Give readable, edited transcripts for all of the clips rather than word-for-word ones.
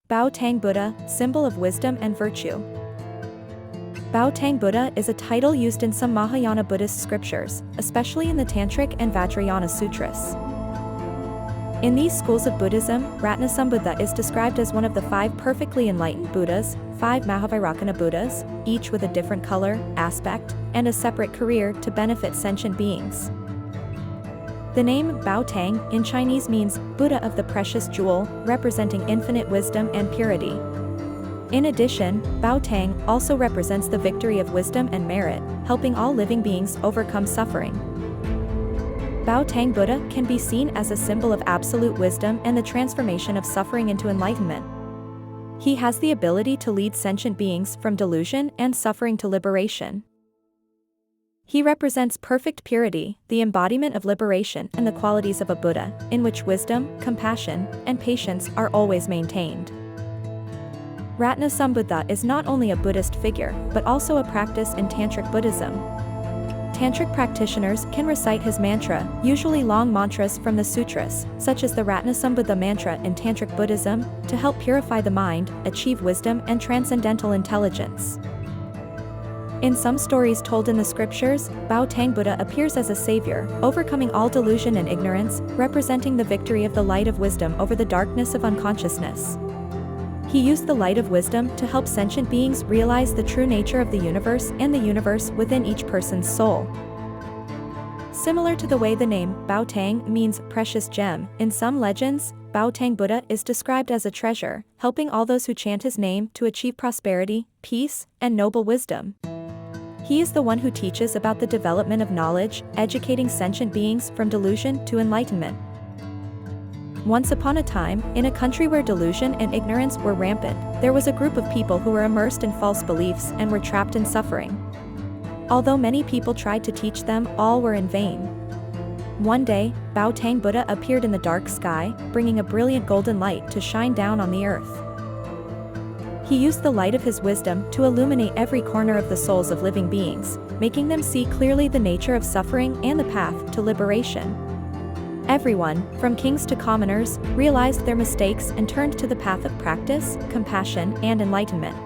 Bao Thang Buddha, symbol of wisdom and virtue. Bao Thang Buddha is a title used in some Mahayana Buddhist scriptures, especially in the Tantric and Vajrayana sutras. In these schools of Buddhism, Ratnashikhin Buddha is described as one of the 5 perfectly enlightened Buddhas, 5 Mahayana Buddhas, each with a different color, aspect, and a separate career to benefit sentient beings. The name Bao Thang in Chinese means Buddha of the precious jewel, representing infinite wisdom and purity. In addition, Bao Thang also represents the victory of wisdom and merit, helping all living beings overcome suffering. Bao Thang Buddha can be seen as a symbol of absolute wisdom and the transformation of suffering into enlightenment. He has the ability to lead sentient beings from delusion and suffering to liberation. He represents perfect purity, the embodiment of liberation and the qualities of a Buddha, in which wisdom, compassion, and patience are always maintained. Ratnashikhin Buddha is not only a Buddhist figure, but also a practice in Tantric Buddhism. Tantric practitioners can recite his mantra, usually long mantras from the sutras, such as the Ratnashikhin Buddha mantra in Tantric Buddhism, to help purify the mind, achieve wisdom and transcendental intelligence. In some stories told in the scriptures, Bao Thang Buddha appears as a savior, overcoming all delusion and ignorance, representing the victory of the light of wisdom over the darkness of unconsciousness. He used the light of wisdom to help sentient beings realize the true nature of the universe and the universe within each person's soul. Similar to the way the name Bao Thang means precious gem, in some legends, Bao Thang Buddha is described as a treasure, helping all those who chant his name to achieve prosperity, peace, and noble wisdom. He is the one who teaches about the development of knowledge, educating sentient beings from delusion to enlightenment. Once upon a time, in a country where delusion and ignorance were rampant, there was a group of people who were immersed in false beliefs and were trapped in suffering. Although many people tried to teach them, all were in vain. One day, Bao Thang Buddha appeared in the dark sky, bringing a brilliant golden light to shine down on the earth. He used the light of his wisdom to illuminate every corner of the souls of living beings, making them see clearly the nature of suffering and the path to liberation. Everyone, from kings to commoners, realized their mistakes and turned to the path of practice, compassion, and enlightenment.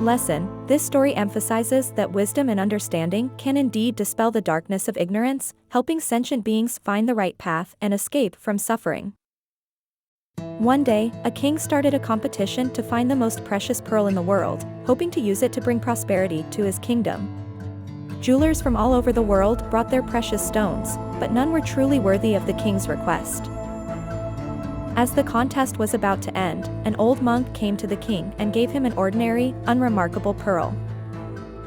Lesson: this story emphasizes that wisdom and understanding can indeed dispel the darkness of ignorance, helping sentient beings find the right path and escape from suffering. One day, a king started a competition to find the most precious pearl in the world, hoping to use it to bring prosperity to his kingdom. Jewelers from all over the world brought their precious stones, but none were truly worthy of the king's request. As the contest was about to end, an old monk came to the king and gave him an ordinary, unremarkable pearl.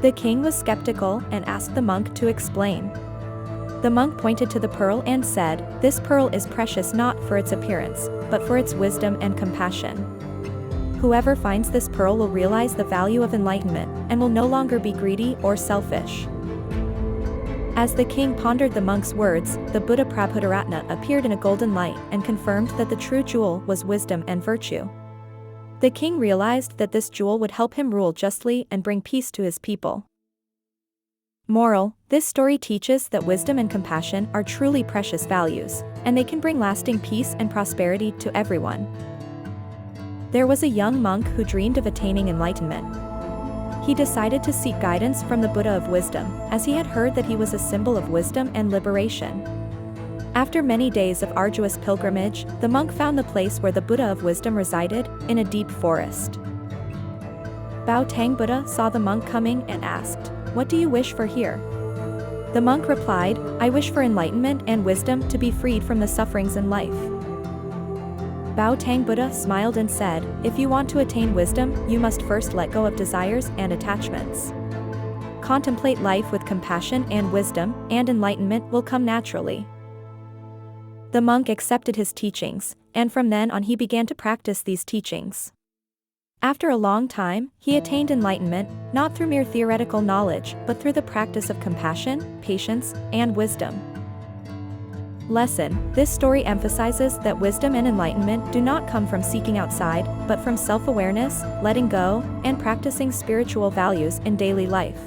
The king was skeptical and asked the monk to explain. The monk pointed to the pearl and said, "This pearl is precious not for its appearance, but for its wisdom and compassion. Whoever finds this pearl will realize the value of enlightenment, and will no longer be greedy or selfish." As the king pondered the monk's words, the Buddha Prabhudaratna appeared in a golden light and confirmed that the true jewel was wisdom and virtue. The king realized that this jewel would help him rule justly and bring peace to his people. Moral: this story teaches that wisdom and compassion are truly precious values, and they can bring lasting peace and prosperity to everyone. There was a young monk who dreamed of attaining enlightenment. He decided to seek guidance from the Buddha of wisdom, as he had heard that he was a symbol of wisdom and liberation. After many days of arduous pilgrimage, the monk found the place where the Buddha of wisdom resided, in a deep forest. Bao Thang Buddha saw the monk coming and asked, "What do you wish for here?" The monk replied, "I wish for enlightenment and wisdom to be freed from the sufferings in life." Bao Thang Buddha smiled and said, "If you want to attain wisdom, you must first let go of desires and attachments. Contemplate life with compassion and wisdom, and enlightenment will come naturally." The monk accepted his teachings, and from then on he began to practice these teachings. After a long time, he attained enlightenment, not through mere theoretical knowledge, but through the practice of compassion, patience, and wisdom. Lesson: this story emphasizes that wisdom and enlightenment do not come from seeking outside, but from self-awareness, letting go, and practicing spiritual values in daily life.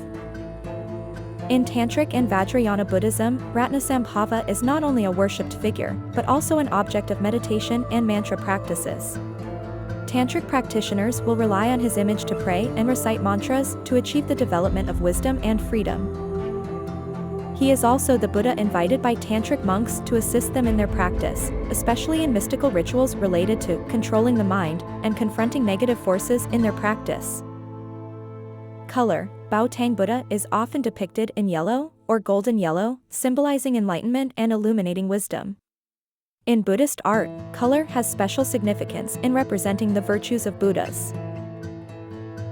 In Tantric and Vajrayana Buddhism, Ratnashikhin Buddha is not only a worshipped figure, but also an object of meditation and mantra practices. Tantric practitioners will rely on his image to pray and recite mantras to achieve the development of wisdom and freedom. He is also the Buddha invited by Tantric monks to assist them in their practice, especially in mystical rituals related to controlling the mind and confronting negative forces in their practice. Color: Bao Thang Buddha is often depicted in yellow or golden yellow, symbolizing enlightenment and illuminating wisdom. In Buddhist art, color has special significance in representing the virtues of Buddhas.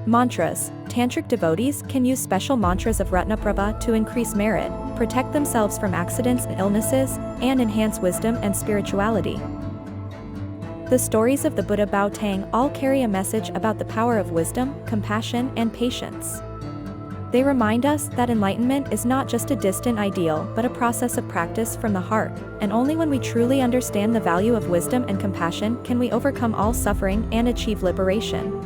Mantras: Tantric devotees can use special mantras of Ratnaprabha to increase merit, protect themselves from accidents and illnesses, and enhance wisdom and spirituality. The stories of the Buddha Bao Thang all carry a message about the power of wisdom, compassion, and patience. They remind us that enlightenment is not just a distant ideal but a process of practice from the heart, and only when we truly understand the value of wisdom and compassion can we overcome all suffering and achieve liberation.